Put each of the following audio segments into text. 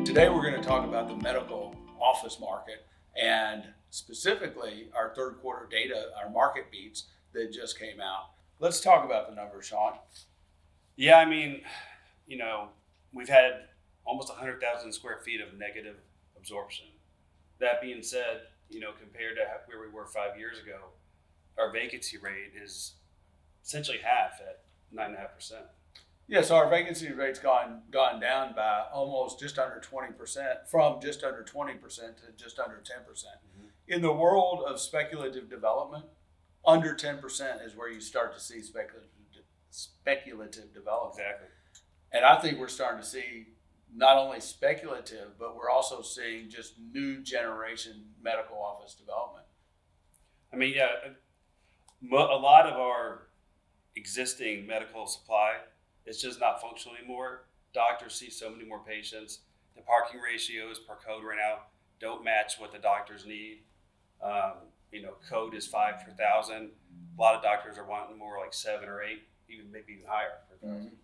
Today we're going to talk about the medical office market and specifically our third quarter data, our MarketBeats that just came out. Let's talk about the numbers, Shawn. Yeah, I mean, we've had almost 100,000 square feet of negative absorption. That being said, compared to where we were 5 years ago, our vacancy rate is essentially half at 9.5%. Yeah, so our vacancy rate's gone down by almost just under 20%, from just under 20% to just under 10%. Mm-hmm. In the world of speculative development, under 10% is where you start to see speculative development. Exactly. And I think we're starting to see not only speculative, but we're also seeing just new generation medical office development. I mean, yeah, a lot of our existing medical supply, it's just not functional anymore. Doctors see so many more patients. The parking ratios per code right now don't match what the doctors need. Code is 5 per 1,000. A lot of doctors are wanting more like 7 or 8, maybe even higher per 1,000. Mm-hmm.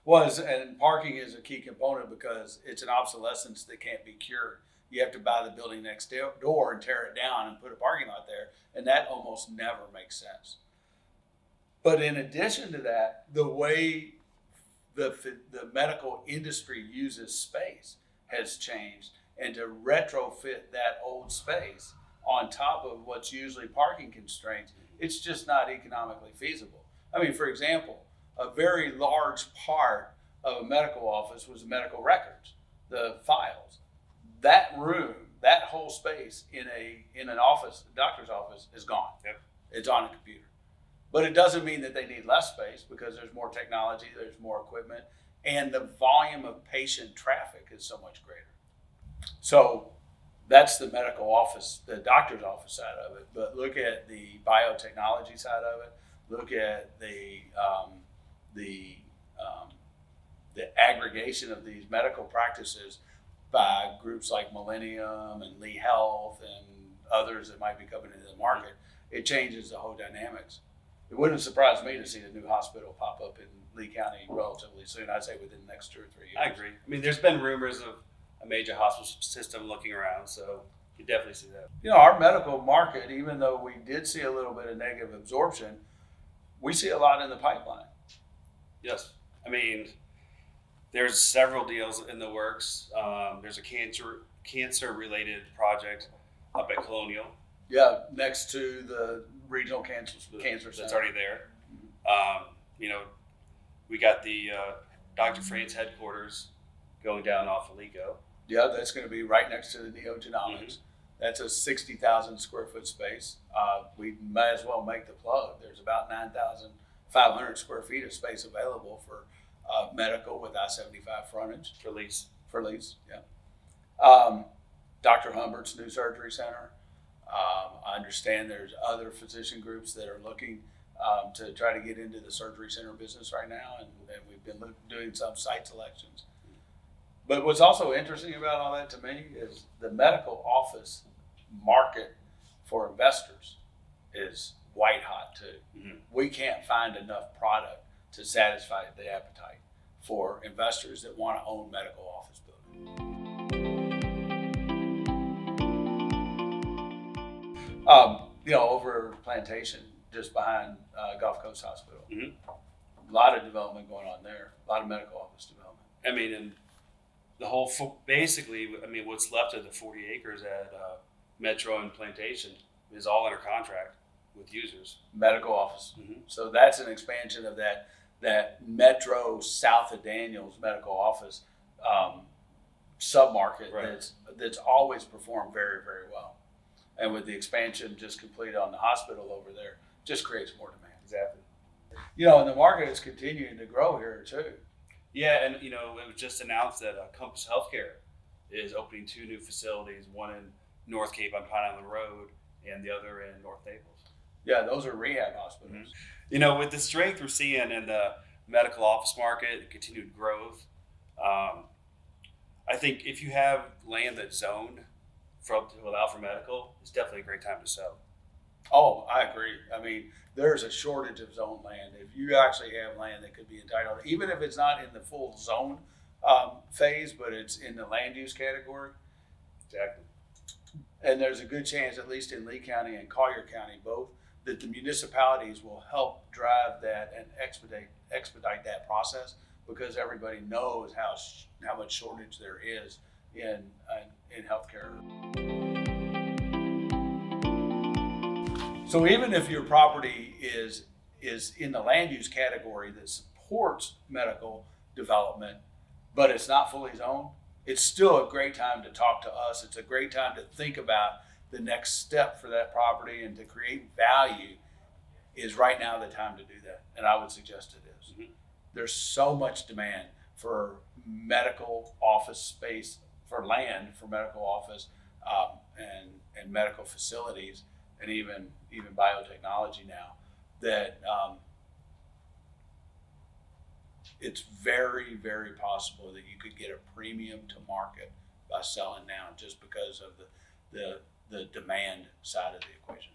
Well, and parking is a key component because it's an obsolescence that can't be cured. You have to buy the building next door and tear it down and put a parking lot there, and that almost never makes sense. But in addition to that, the way the medical industry uses space has changed, and to retrofit that old space on top of what's usually parking constraints, it's just not economically feasible. I mean, for example, a very large part of a medical office was medical records, the files. That room, that whole space in an office, a doctor's office, is gone. Yep. It's on a computer. But it doesn't mean that they need less space because there's more technology, there's more equipment, and the volume of patient traffic is so much greater. So that's the medical office, the doctor's office side of it. But look at the biotechnology side of it. Look at the aggregation of these medical practices by groups like Millennium and Lee Health and others that might be coming into the market. It changes the whole dynamics. It wouldn't surprise me to see a new hospital pop up in Lee County relatively soon. I'd say within the next 2 or 3 years. I agree. I mean, there's been rumors of a major hospital system looking around, so you definitely see that. Our medical market, even though we did see a little bit of negative absorption, we see a lot in the pipeline. Yes. I mean, there's several deals in the works. There's a cancer-related project up at Colonial. Yeah, next to the regional cancer center. That's already there. We got the Dr. Fran's headquarters going down off of Lico. Yeah, that's going to be right next to the Neogenomics. Mm-hmm. That's a 60,000 square foot space. We might as well make the plug. There's about 9,500 square feet of space available for medical with I-75 frontage. For lease, yeah. Dr. Humbert's new surgery center. I understand there's other physician groups that are looking to try to get into the surgery center business right now, and we've been doing some site selections. But what's also interesting about all that to me is the medical office market for investors is white hot too. Mm-hmm. We can't find enough product to satisfy the appetite for investors that want to own medical office buildings. Over Plantation, just behind Gulf Coast Hospital. Mm-hmm. A lot of development going on there, a lot of medical office development. I mean, and the whole, what's left of the 40 acres at Metro and Plantation is all under contract with users. Medical office. Mm-hmm. So that's an expansion of that Metro south of Daniels medical office submarket. Right. That's always performed very, very well. And with the expansion just completed on the hospital over there, just creates more demand. Exactly. And the market is continuing to grow here too. Yeah, and it was just announced that Compass Healthcare is opening 2 new facilities, one in North Cape on Pine Island Road and the other in North Naples. Yeah, those are rehab hospitals. Mm-hmm. With the strength we're seeing in the medical office market, continued growth, I think if you have land that's zoned to allow for medical, it's definitely a great time to sell. Oh, I agree. I mean, there's a shortage of zone land. If you actually have land that could be entitled, even if it's not in the full zone phase, but it's in the land use category. Exactly. And there's a good chance, at least in Lee County and Collier County both, that the municipalities will help drive that and expedite that process, because everybody knows how much shortage there is in healthcare. So even if your property is in the land use category that supports medical development, but it's not fully zoned, it's still a great time to talk to us. It's a great time to think about the next step for that property, and to create value is right now the time to do that. And I would suggest it is. Mm-hmm. There's so much demand for medical office space, for land, for medical office, and medical facilities, and even biotechnology now, that it's very, very possible that you could get a premium to market by selling now, just because of the demand side of the equation.